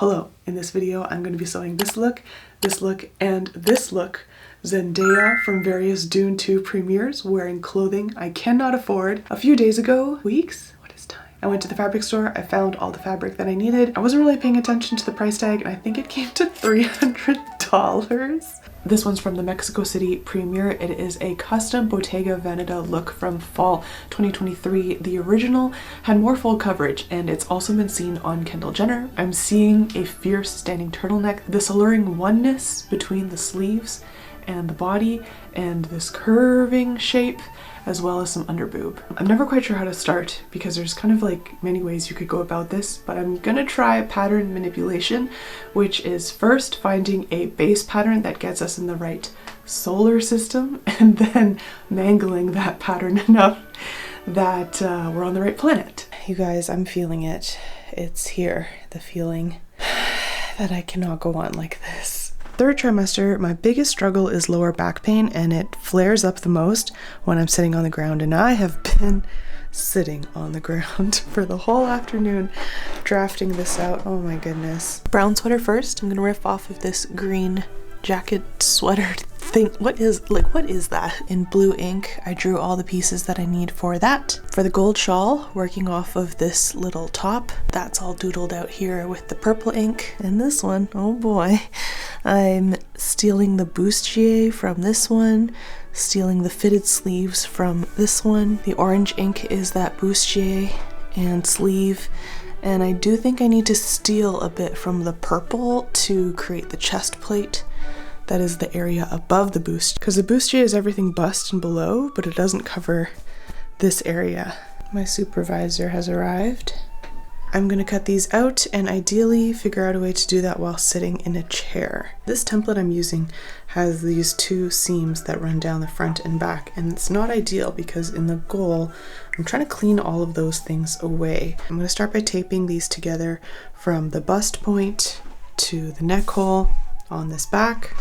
Hello, in this video I'm going to be sewing this look, and this look. Zendaya from various Dune 2 premieres wearing clothing I cannot afford. A few days ago, what is time? I went to the fabric store, I found all the fabric that I needed. I wasn't really paying attention to the price tag and I think it came to $300. This one's from the Mexico City premiere. It is a custom Bottega Veneta look from fall 2023. The original had more full coverage and it's also been seen on Kendall Jenner. I'm seeing a fierce standing turtleneck, this alluring oneness between the sleeves and the body, and this curving shape, as well as some underboob. I'm never quite sure how to start because there's kind of like many ways you could go about this, but I'm gonna try pattern manipulation, which is first finding a base pattern that gets us in the right solar system, and then mangling that pattern enough that we're on the right planet. You guys, I'm feeling it. It's here, the feeling that I cannot go on like this. Third trimester, my biggest struggle is lower back pain, and it flares up the most when I'm sitting on the ground, and I have been sitting on the ground for the whole afternoon drafting this out. Oh my goodness. Brown sweater first. I'm gonna riff off of this green jacket sweater thing. What is that? In blue ink, I drew all the pieces that I need for that. For the gold shawl, working off of this little top, that's all doodled out here with the purple ink. And this one, oh boy, I'm stealing the bustier from this one, stealing the fitted sleeves from this one. The orange ink is that bustier and sleeve. And I do think I need to steal a bit from the purple to create the chest plate. That is the area above the bustier, because the bustier is everything bust and below, but it doesn't cover this area. My supervisor has arrived. I'm gonna cut these out and ideally figure out a way to do that while sitting in a chair. This template I'm using has these two seams that run down the front and back, and it's not ideal because in the goal, I'm trying to clean all of those things away. I'm gonna start by taping these together from the bust point to the neck hole on this back,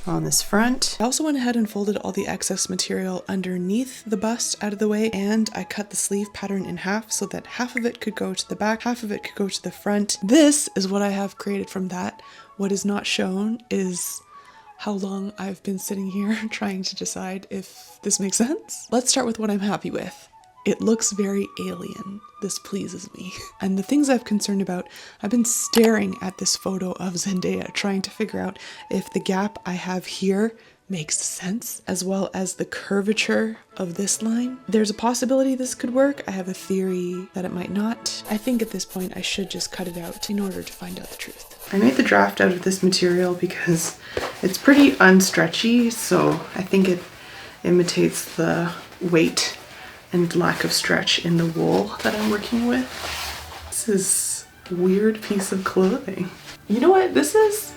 on this front. I also went ahead and folded all the excess material underneath the bust out of the way, and I cut the sleeve pattern in half so that half of it could go to the back, half of it could go to the front. This is what I have created from that. What is not shown is how long I've been sitting here trying to decide if this makes sense. Let's start with what I'm happy with. It looks very alien. This pleases me. And the things I'm concerned about, I've been staring at this photo of Zendaya, trying to figure out if the gap I have here makes sense, as well as the curvature of this line. There's a possibility this could work. I have a theory that it might not. I think at this point I should just cut it out in order to find out the truth. I made the draft out of this material because it's pretty unstretchy, so I think it imitates the weight and lack of stretch in the wool that I'm working with. This is a weird piece of clothing. You know what? This is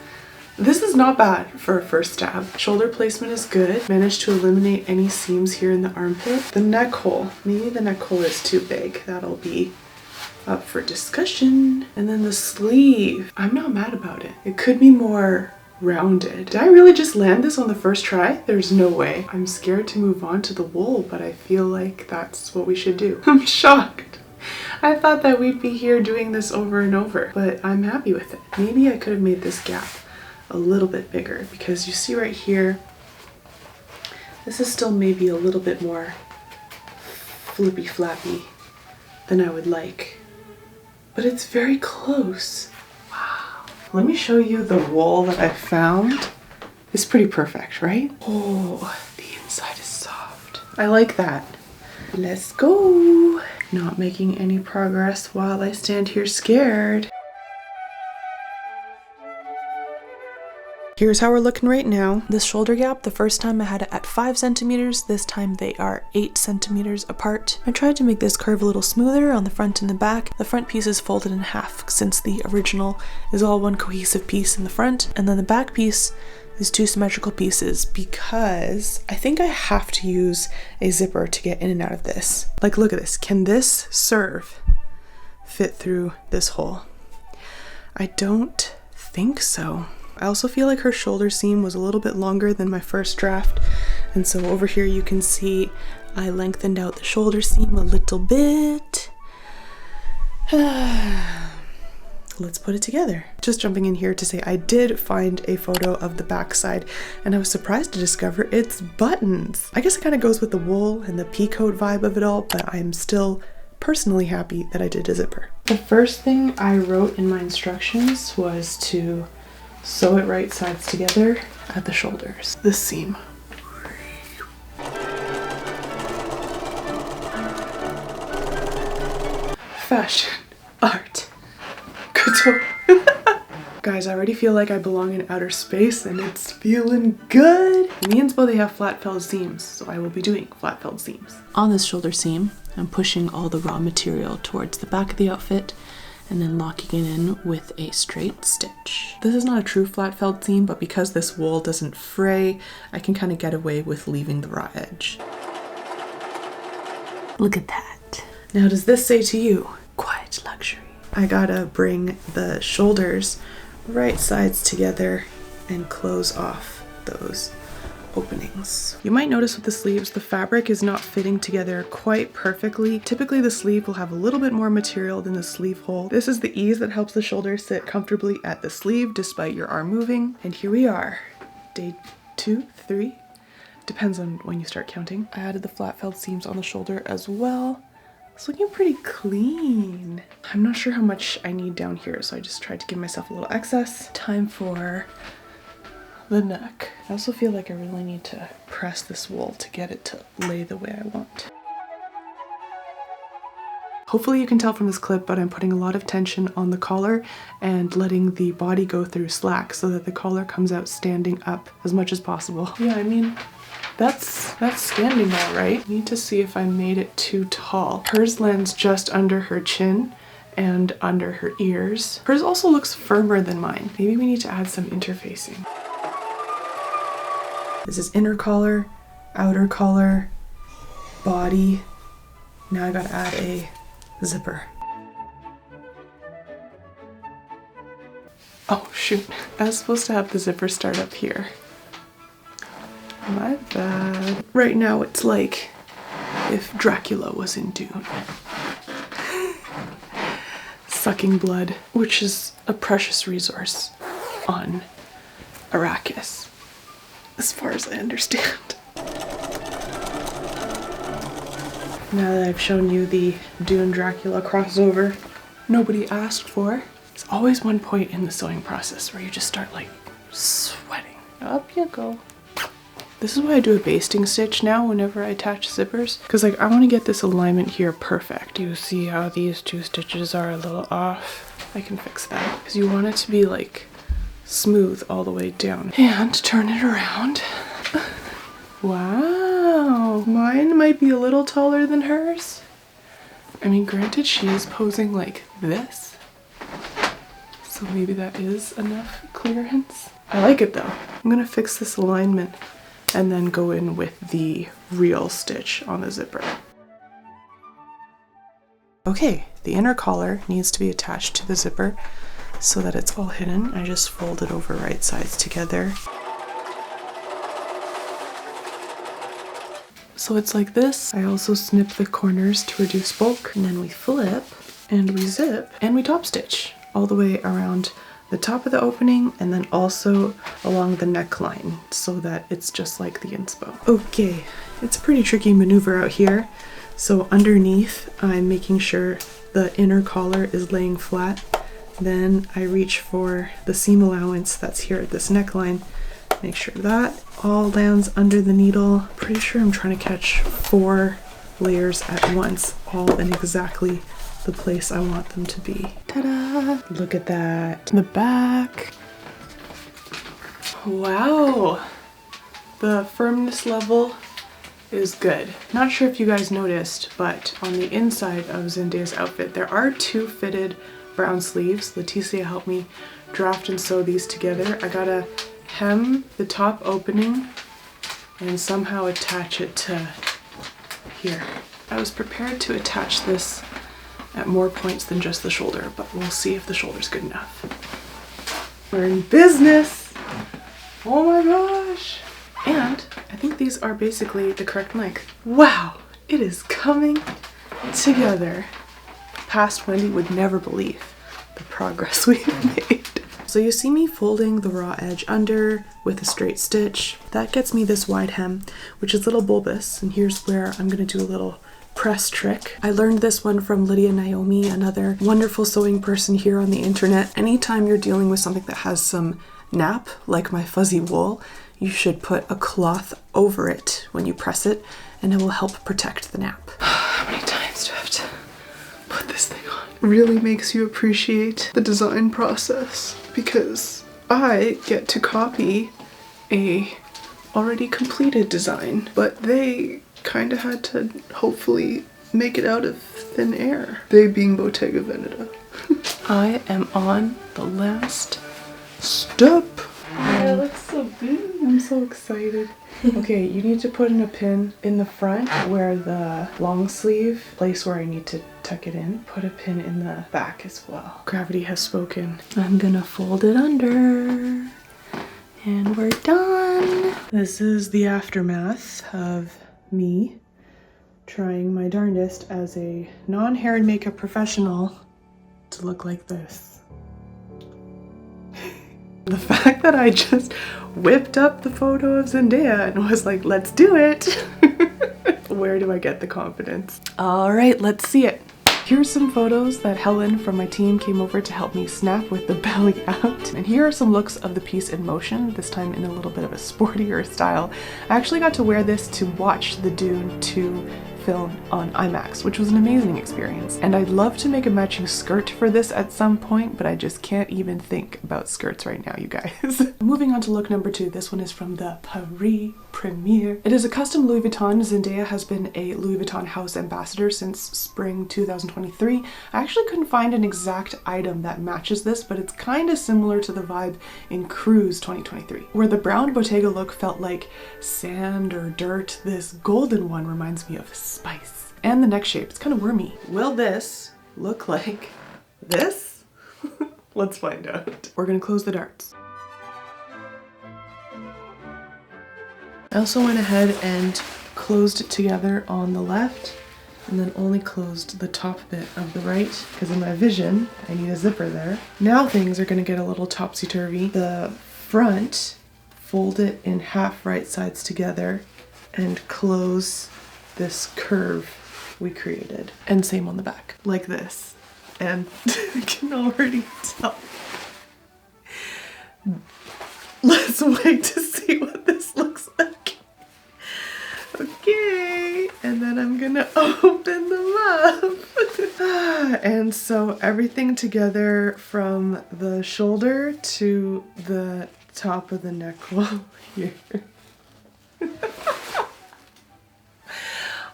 not bad for a first stab. Shoulder placement is good. Managed to eliminate any seams here in the armpit. The neck hole. Maybe the neck hole is too big. That'll be up for discussion. And then the sleeve. I'm not mad about it. It could be more rounded. Did I really just land this on the first try? There's no way. I'm scared to move on to the wool, but I feel like that's what we should do. I'm shocked. I thought that we'd be here doing this over and over, but I'm happy with it. Maybe I could have made this gap a little bit bigger, because you see right here, this is still maybe a little bit more flippy flappy than I would like, but it's very close. Let me show you the wool that I found. It's pretty perfect, right? Oh, the inside is soft. I like that. Let's go. Not making any progress while I stand here scared. Here's how we're looking right now. This shoulder gap, the first time I had it at 5 centimeters, this time they are 8 centimeters apart. I tried to make this curve a little smoother on the front and the back. The front piece is folded in half since the original is all one cohesive piece in the front, and then the back piece is two symmetrical pieces because I think I have to use a zipper to get in and out of this. Like, look at this. Can this serve fit through this hole? I don't think so. I also feel like her shoulder seam was a little bit longer than my first draft, and so over here you can see I lengthened out the shoulder seam a little bit. let's put it together. Just jumping in here to say I did find a photo of the backside and I was surprised to discover it's buttons. I guess it kind of goes with the wool and the pea coat vibe of it all, but I'm still personally happy that I did a zipper. The first thing I wrote in my instructions was to sew it right sides together at the shoulders, the seam. Fashion, art, couture. Guys, I already feel like I belong in outer space and it's feeling good. In the inspo they have flat felled seams, so I will be doing flat felled seams. On this shoulder seam, I'm pushing all the raw material towards the back of the outfit and then locking it in with a straight stitch. This is not a true flat felled seam, but because this wool doesn't fray, I can kind of get away with leaving the raw edge. Look at that. Now does this say to you, quiet luxury? I gotta bring the shoulders right sides together and close off those openings. You might notice with the sleeves, the fabric is not fitting together quite perfectly. Typically the sleeve will have a little bit more material than the sleeve hole. This is the ease that helps the shoulder sit comfortably at the sleeve despite your arm moving. And here we are, day 2, 3, depends on when you start counting. I added the flat felled seams on the shoulder as well. It's looking pretty clean. I'm not sure how much I need down here, so I just tried to give myself a little excess. Time for the neck. I also feel like I really need to press this wool to get it to lay the way I want. Hopefully you can tell from this clip, but I'm putting a lot of tension on the collar and letting the body go through slack so that the collar comes out standing up as much as possible. Yeah, I mean, that's standing all right. Need to see if I made it too tall. Hers lands just under her chin and under her ears. Hers also looks firmer than mine. Maybe we need to add some interfacing. This is inner collar, outer collar, body. Now I gotta add a zipper. Oh shoot, I was supposed to have the zipper start up here. My bad. Right now it's like if Dracula was in Dune. Sucking blood, which is a precious resource on Arrakis, as far as I understand. Now that I've shown you the Dune Dracula crossover nobody asked for, there's always one point in the sewing process where you just start like sweating. Up you go. This is why I do a basting stitch now whenever I attach zippers, because like I want to get this alignment here perfect. You see how these two stitches are a little off? I can fix that because you want it to be like smooth all the way down. And turn it around. Wow, mine might be a little taller than hers. I mean, granted, she is posing like this, so maybe that is enough clearance. I like it though. I'm gonna fix this alignment and then go in with the real stitch on the zipper. Okay, the inner collar needs to be attached to the zipper so that it's all hidden. I just fold it over right sides together. So it's like this. I also snip the corners to reduce bulk, and then we flip and we zip and we top stitch all the way around the top of the opening and then also along the neckline so that it's just like the inspo. Okay, it's a pretty tricky maneuver out here. So underneath, I'm making sure the inner collar is laying flat. Then I reach for the seam allowance that's here at this neckline. Make sure that all lands under the needle. Pretty sure I'm trying to catch 4 layers at once, all in exactly the place I want them to be. Ta-da! Look at that. The back. Wow. The firmness level is good. Not sure if you guys noticed, but on the inside of Zendaya's outfit, there are 2 fitted brown sleeves. Leticia helped me draft and sew these together. I gotta hem the top opening and somehow attach it to here. I was prepared to attach this at more points than just the shoulder, but we'll see if the shoulder's good enough. We're in business! Oh my gosh! And I think these are basically the correct length. Wow! It is coming together. Past Wendy would never believe the progress we've made. So you see me folding the raw edge under with a straight stitch. That gets me this wide hem, which is a little bulbous, and here's where I'm gonna do a little press trick. I learned this one from Lydia Naomi, another wonderful sewing person here on the internet. Anytime you're dealing with something that has some nap, like my fuzzy wool, you should put a cloth over it when you press it, and it will help protect the nap. How many times do I have to put this thing on? Really makes you appreciate the design process, because I get to copy a already completed design, but they kind of had to hopefully make it out of thin air. They being Bottega Veneta. I am on the last step. That looks so good. I'm so excited. Okay, you need to put in a pin in the front where the long sleeve place where I need to tuck it in. Put a pin in the back as well. Gravity has spoken. I'm gonna fold it under and we're done. This is the aftermath of me trying my darndest as a non-hair and makeup professional to look like this. The fact that I just whipped up the photo of Zendaya and was like, let's do it. Where do I get the confidence? All right, let's see it. Here's some photos that Helen from my team came over to help me snap with the belly out. And here are some looks of the piece in motion, this time in a little bit of a sportier style. I actually got to wear this to watch the Dune 2 film on IMAX, which was an amazing experience. And I'd love to make a matching skirt for this at some point, but I just can't even think about skirts right now, you guys. Moving on to look number 2. This one is from the Paris premiere. It is a custom Louis Vuitton. Zendaya has been a Louis Vuitton house ambassador since spring 2023. I actually couldn't find an exact item that matches this, but it's kind of similar to the vibe in Cruise 2023, where the brown Bottega look felt like sand or dirt. This golden one reminds me of spice. And the neck shape, it's kind of wormy. Will this look like this? Let's find out. We're gonna close the darts. I also went ahead and closed it together on the left and then only closed the top bit of the right, because in my vision I need a zipper there. Now things are gonna get a little topsy-turvy. The front, fold it in half right sides together and close this curve we created. And same on the back, like this. And I can already tell. Let's wait to see what this looks like. Okay, and then I'm gonna open them up. And so everything together from the shoulder to the top of the neck wall here.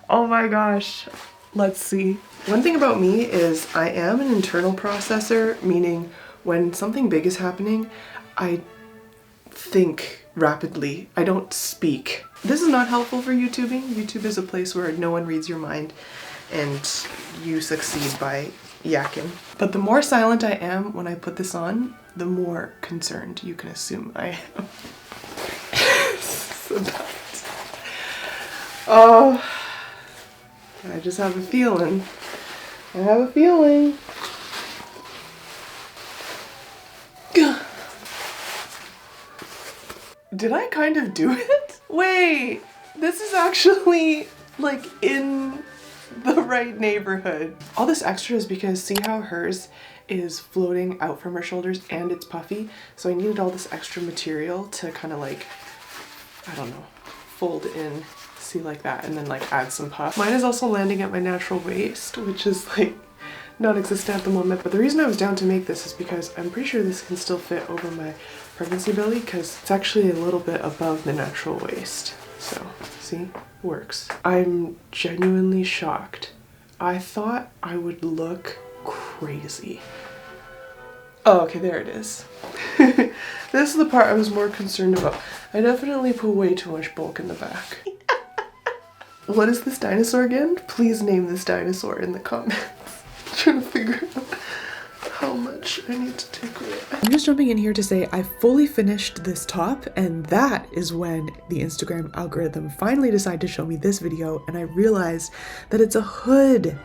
Oh my gosh, let's see. One thing about me is I am an internal processor, meaning when something big is happening, I think rapidly. I don't speak. This is not helpful for YouTubing. YouTube is a place where no one reads your mind and you succeed by yakking. But the more silent I am when I put this on, the more concerned you can assume I am. So oh, I just have a feeling. I have a feeling. Did I kind of do it? Wait, this is actually like in the right neighborhood. All this extra is because see how hers is floating out from her shoulders and it's puffy? So I needed all this extra material to kind of like, I don't know, fold in, see like that, and then like add some puff. Mine is also landing at my natural waist, which is like non-existent at the moment, but the reason I was down to make this is because I'm pretty sure this can still fit over my pregnancy belly because it's actually a little bit above the natural waist. So, see? Works. I'm genuinely shocked. I thought I would look crazy. Oh, okay, there it is. This is the part I was more concerned about. I definitely put way too much bulk in the back. What is this dinosaur again? Please name this dinosaur in the comments. I'm trying to figure out how much I need to take away. I'm just jumping in here to say I fully finished this top, and that is when the Instagram algorithm finally decided to show me this video and I realized that it's a hood.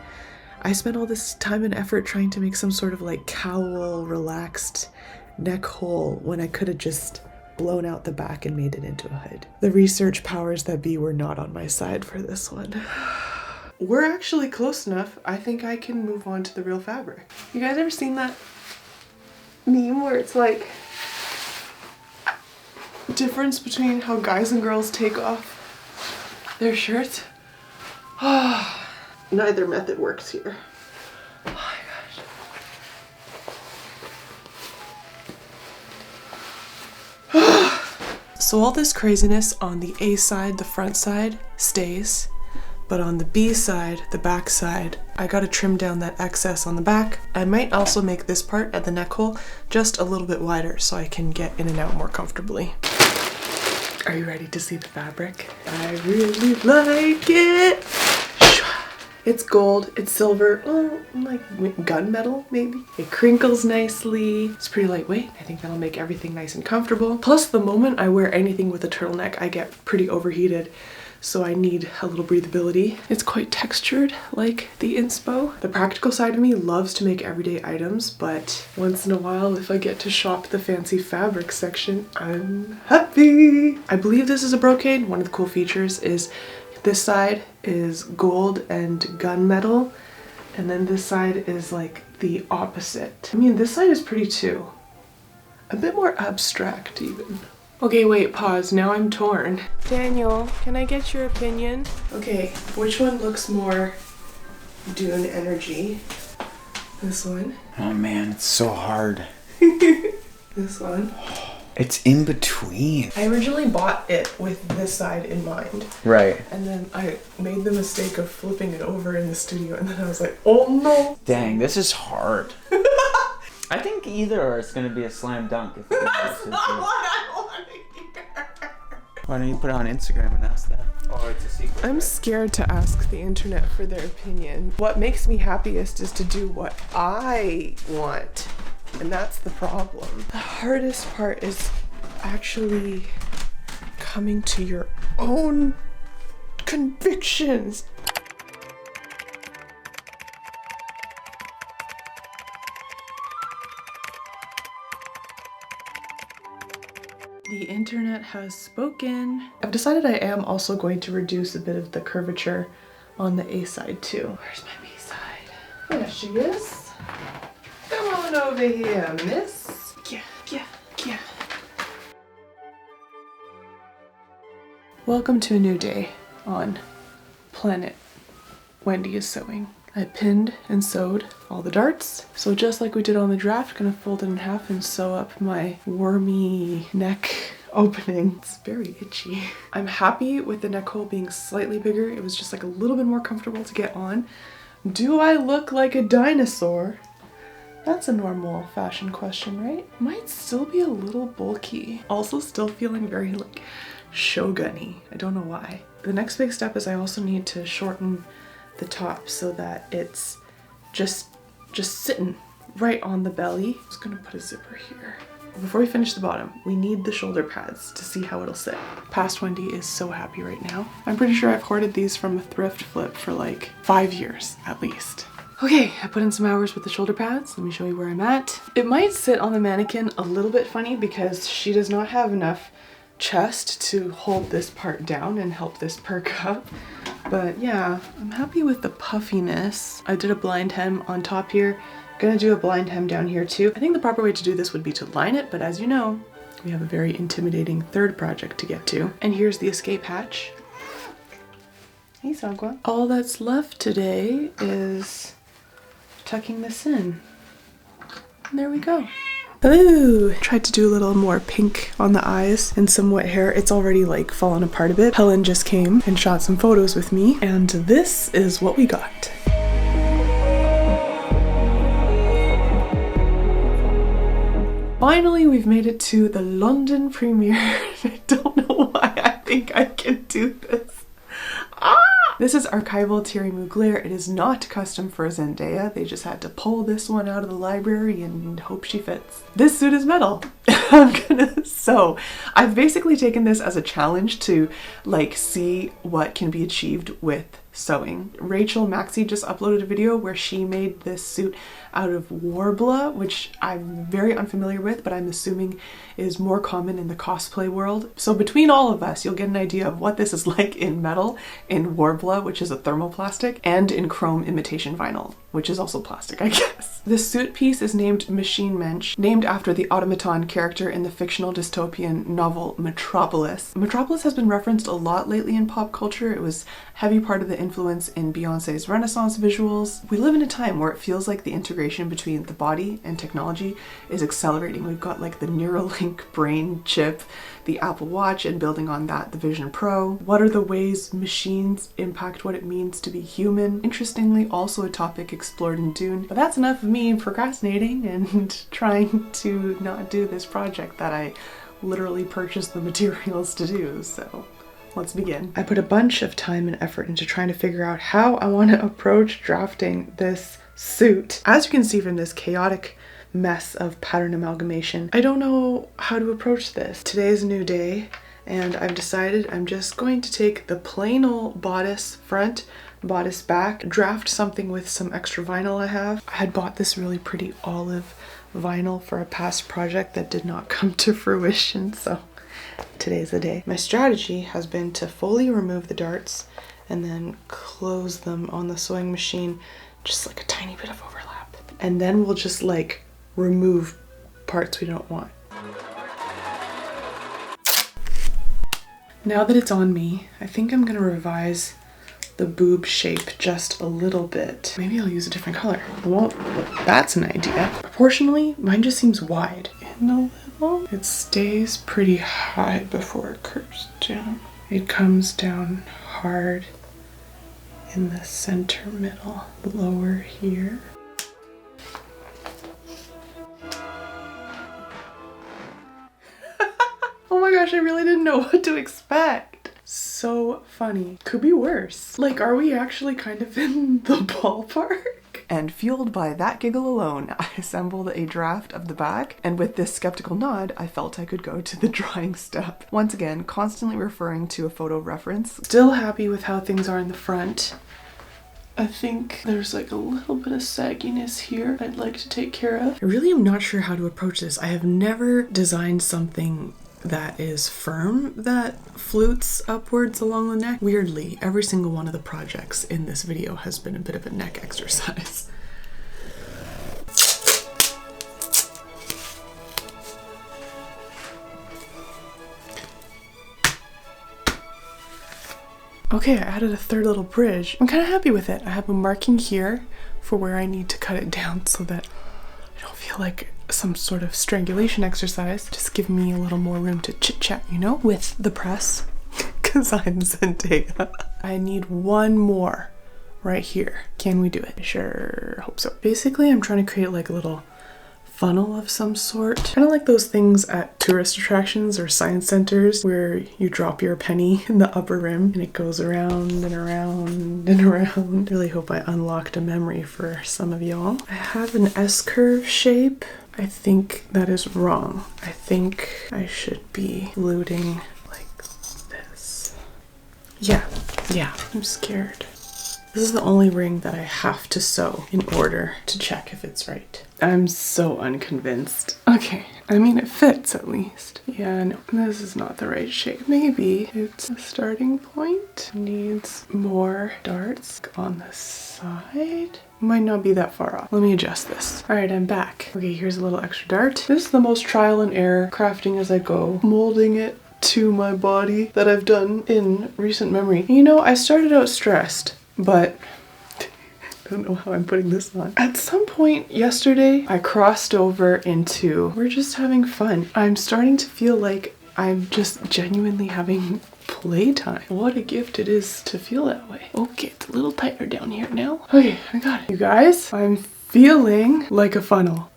I spent all this time and effort trying to make some sort of like cowl, relaxed neck hole when I could have just blown out the back and made it into a hood. The research powers that be were not on my side for this one. We're actually close enough. I think I can move on to the real fabric. You guys ever seen that meme where it's like difference between how guys and girls take off their shirts? Neither method works here. Oh my gosh. So all this craziness on the A side, the front side, stays. But on the B side, the back side, I gotta trim down that excess on the back. I might also make this part at the neck hole just a little bit wider so I can get in and out more comfortably. Are you ready to see the fabric? I really like it. It's gold, it's silver, oh, like gunmetal maybe. It crinkles nicely. It's pretty lightweight. I think that'll make everything nice and comfortable. Plus the moment I wear anything with a turtleneck, I get pretty overheated. So I need a little breathability. It's quite textured like the inspo. The practical side of me loves to make everyday items, but once in a while, if I get to shop the fancy fabric section, I'm happy. I believe this is a brocade. One of the cool features is this side is gold and gunmetal, and then this side is like the opposite. I mean, this side is pretty too. A bit more abstract even. Okay, wait, pause. Now I'm torn. Daniel, can I get your opinion? Okay, which one looks more Dune energy? This one. Oh man, it's so hard. This one. It's in between. I originally bought it with this side in mind. Right. And then I made the mistake of flipping it over in the studio, and then I was like, oh no. Dang, this is hard. I think either or it's gonna be a slam dunk. If That's not what I want to hear. Why don't you put it on Instagram and ask that? Oh, it's a secret. I'm scared to ask the internet for their opinion. What makes me happiest is to do what I want. And that's the problem. The hardest part is actually coming to your own convictions. The internet has spoken. I've decided I am also going to reduce a bit of the curvature on the A side too. Where's my B side? There she is. Come on over here, miss. Yeah. Welcome to a new day on Planet Wendy is Sewing. I pinned and sewed all the darts. So just like we did on the draft, gonna fold it in half and sew up my wormy neck opening. It's very itchy. I'm happy with the neck hole being slightly bigger. It was just like a little bit more comfortable to get on. Do I look like a dinosaur? That's a normal fashion question, right? Might still be a little bulky. Also still feeling very like shogun-y. I don't know why. The next big step is I also need to shorten the top so that it's just sitting right on the belly. I'm just gonna put a zipper here. Before we finish the bottom, we need the shoulder pads to see how it'll sit. Past Wendy is so happy right now. I'm pretty sure I've hoarded these from a thrift flip for like 5 years at least. Okay, I put in some hours with the shoulder pads. Let me show you where I'm at. It might sit on the mannequin a little bit funny because she does not have enough chest to hold this part down and help this perk up. But yeah, I'm happy with the puffiness. I did a blind hem on top here. Gonna do a blind hem down here too. I think the proper way to do this would be to line it, but as you know, we have a very intimidating third project to get to. And here's the escape hatch. Hey, Sagwa. All that's left today is tucking this in. And there we go. Ooh, tried to do a little more pink on the eyes and some wet hair. It's already like fallen apart a bit. Helen just came and shot some photos with me, and this is what we got. Finally, we've made it to the London premiere. I don't know why I think I can do this. This is archival Thierry Mugler. It is not custom for Zendaya. They just had to pull this one out of the library and hope she fits. This suit is metal. I'm gonna sew. I've basically taken this as a challenge to like see what can be achieved with sewing. Rachel Maxey just uploaded a video where she made this suit out of Worbla, which I'm very unfamiliar with, but I'm assuming is more common in the cosplay world. So between all of us, you'll get an idea of what this is like in metal, in Worbla, which is a thermoplastic, and in chrome imitation vinyl, which is also plastic, I guess. This suit piece is named Machine Mensch, named after the automaton character in the fictional dystopian novel Metropolis. Metropolis has been referenced a lot lately in pop culture. It was a heavy part of the influence in Beyonce's Renaissance visuals. We live in a time where it feels like the integration between the body and technology is accelerating. We've got like the Neuralink brain chip, the Apple Watch, and building on that, the Vision Pro. What are the ways machines impact what it means to be human? Interestingly, also a topic explored in Dune. But that's enough of me procrastinating and trying to not do this project that I literally purchased the materials to do, so let's begin. I put a bunch of time and effort into trying to figure out how I want to approach drafting this suit. As you can see from this chaotic mess of pattern amalgamation, I don't know how to approach this. Today is a new day, and I've decided I'm just going to take the plain old bodice front, bodice back, draft something with some extra vinyl I have. I had bought this really pretty olive vinyl for a past project that did not come to fruition, so today's the day. My strategy has been to fully remove the darts and then close them on the sewing machine, just like a tiny bit of overlap. And then we'll just like remove parts we don't want. Now that it's on me, I think I'm gonna revise the boob shape just a little bit. Maybe I'll use a different color. Well, that's an idea. Proportionally, mine just seems wide. In a little, it stays pretty high before it curves down. It comes down hard in the center middle, lower here. Oh my gosh, I really didn't know what to expect. So funny. Could be worse. Like, are we actually kind of in the ballpark? And fueled by that giggle alone, I assembled a draft of the back, and with this skeptical nod, I felt I could go to the drawing step. Once again, constantly referring to a photo reference. Still happy with how things are in the front. I think there's like a little bit of sagginess here I'd like to take care of. I really am not sure how to approach this. I have never designed something that is firm that flutes upwards along the neck. Weirdly, every single one of the projects in this video has been a bit of a neck exercise. Okay, I added a third little bridge. I'm kind of happy with it. I have a marking here for where I need to cut it down so that I don't feel like some sort of strangulation exercise. Just give me a little more room to chit chat, you know, with the press, because I'm Zendaya. I need one more right here. Can we do it? Sure, hope so. Basically, I'm trying to create like a little funnel of some sort. Kind of like those things at tourist attractions or science centers where you drop your penny in the upper rim and it goes around and around and around. Really hope I unlocked a memory for some of y'all. I have an S-curve shape. I think that is wrong. I think I should be fluting like this. Yeah, I'm scared. This is the only ring that I have to sew in order to check if it's right. I'm so unconvinced. Okay, I mean it fits at least. Yeah, no, this is not the right shape. Maybe it's a starting point. Needs more darts on the side. Might not be that far off. Let me adjust this. All right, I'm back. Okay, here's a little extra dart. This is the most trial and error, crafting as I go, molding it to my body that I've done in recent memory. You know, I started out stressed, but I don't know how I'm putting this on. At some point yesterday, I crossed over into, we're just having fun. I'm starting to feel like I'm just genuinely having playtime. What a gift it is to feel that way. Okay, it's a little tighter down here now. Okay, I got it. You guys, I'm feeling like a funnel.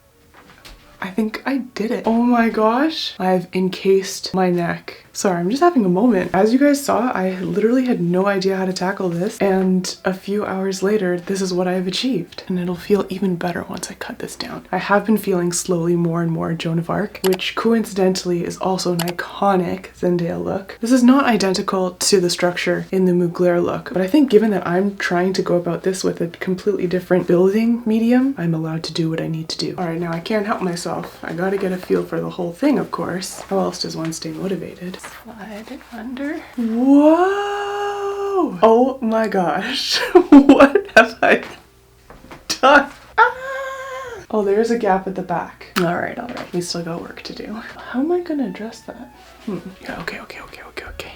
I think I did it. Oh my gosh, I've encased my neck Sorry, I'm just having a moment. As you guys saw, I literally had no idea how to tackle this, and a few hours later, this is what I have achieved. And it'll feel even better once I cut this down. I have been feeling slowly more and more Joan of Arc, which coincidentally is also an iconic Zendaya look. This is not identical to the structure in the Mugler look, but I think given that I'm trying to go about this with a completely different building medium, I'm allowed to do what I need to do. All right, now I can't help myself. I gotta get a feel for the whole thing, of course. How else does one stay motivated? Slide it under. Whoa! Oh my gosh. What have I done? Ah! Oh, there's a gap at the back. All right. We still got work to do. How am I gonna address that? Yeah, okay.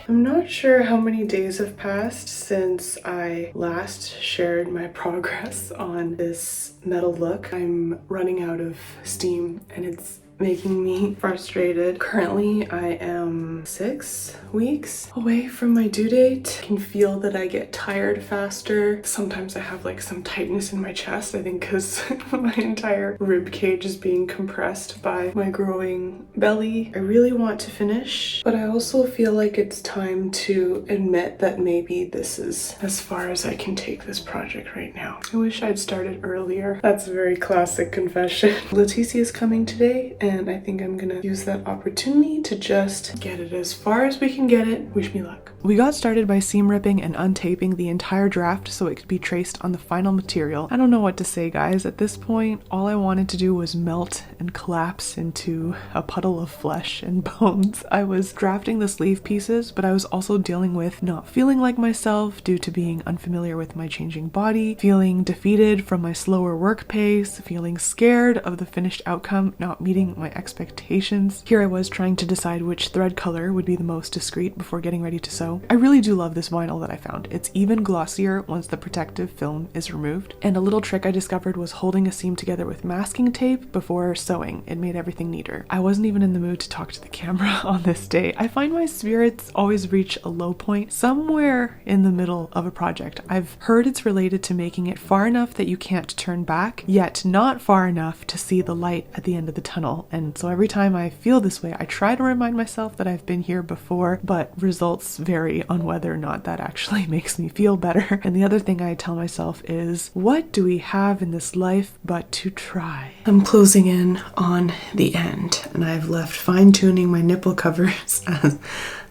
I'm not sure how many days have passed since I last shared my progress on this metal look. I'm running out of steam and it's making me frustrated. Currently, I am 6 weeks away from my due date. I can feel that I get tired faster. Sometimes I have like some tightness in my chest, I think because my entire rib cage is being compressed by my growing belly. I really want to finish, but I also feel like it's time to admit that maybe this is as far as I can take this project right now. I wish I'd started earlier. That's a very classic confession. Leticia is coming today, and I think I'm gonna use that opportunity to just get it as far as we can get it. Wish me luck. We got started by seam ripping and untaping the entire draft so it could be traced on the final material. I don't know what to say, guys. At this point, all I wanted to do was melt and collapse into a puddle of flesh and bones. I was drafting the sleeve pieces, but I was also dealing with not feeling like myself due to being unfamiliar with my changing body, feeling defeated from my slower work pace, feeling scared of the finished outcome not meeting my expectations. Here I was trying to decide which thread color would be the most discreet before getting ready to sew. I really do love this vinyl that I found. It's even glossier once the protective film is removed. And a little trick I discovered was holding a seam together with masking tape before sewing. It made everything neater. I wasn't even in the mood to talk to the camera on this day. I find my spirits always reach a low point somewhere in the middle of a project. I've heard it's related to making it far enough that you can't turn back, yet not far enough to see the light at the end of the tunnel. And so every time I feel this way, I try to remind myself that I've been here before, but results vary on whether or not that actually makes me feel better. And the other thing I tell myself is, what do we have in this life but to try? I'm closing in on the end, and I've left fine-tuning my nipple covers as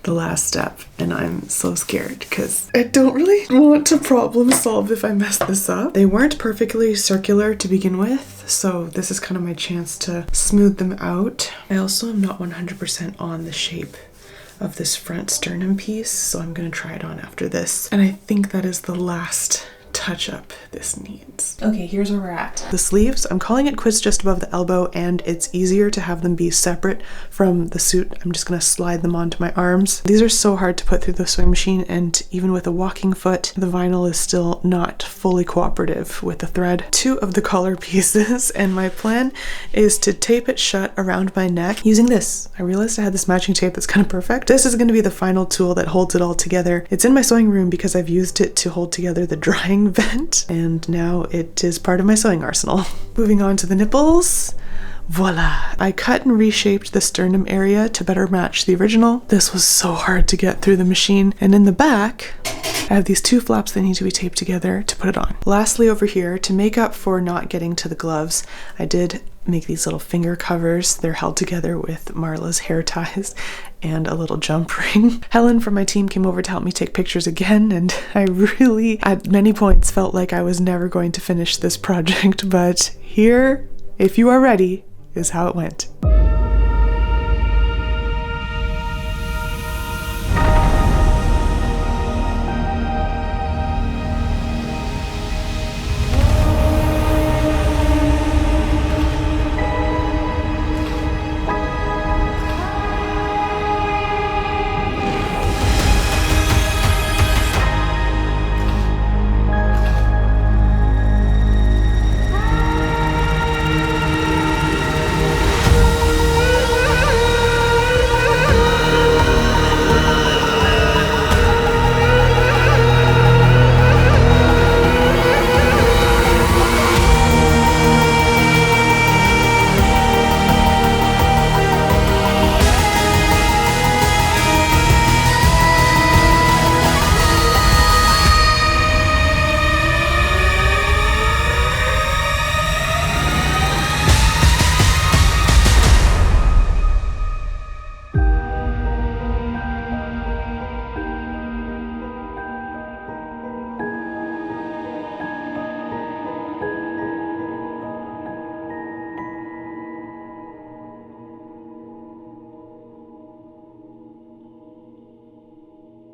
the last step, and I'm so scared because I don't really want to problem solve if I mess this up. They weren't perfectly circular to begin with, so this is kind of my chance to smooth them out. I also am not 100% on the shape of this front sternum piece, so I'm gonna try it on after this. And I think that is the last touch up this needs. Okay, here's where we're at. The sleeves, I'm calling it quits just above the elbow, and it's easier to have them be separate from the suit. I'm just gonna slide them onto my arms. These are so hard to put through the sewing machine, and even with a walking foot, the vinyl is still not fully cooperative with the thread. 2 of the collar pieces, and my plan is to tape it shut around my neck using this. I realized I had this matching tape that's kind of perfect. This is gonna be the final tool that holds it all together. It's in my sewing room because I've used it to hold together the drying vent, and now it is part of my sewing arsenal. Moving on to the nipples. Voila! I cut and reshaped the sternum area to better match the original. This was so hard to get through the machine. And in the back, I have these 2 flaps that need to be taped together to put it on. Lastly, over here, to make up for not getting to the gloves, I did make these little finger covers. They're held together with Marla's hair ties and a little jump ring. Helen from my team came over to help me take pictures again, and I really, at many points, felt like I was never going to finish this project, but here, if you are ready, is how it went.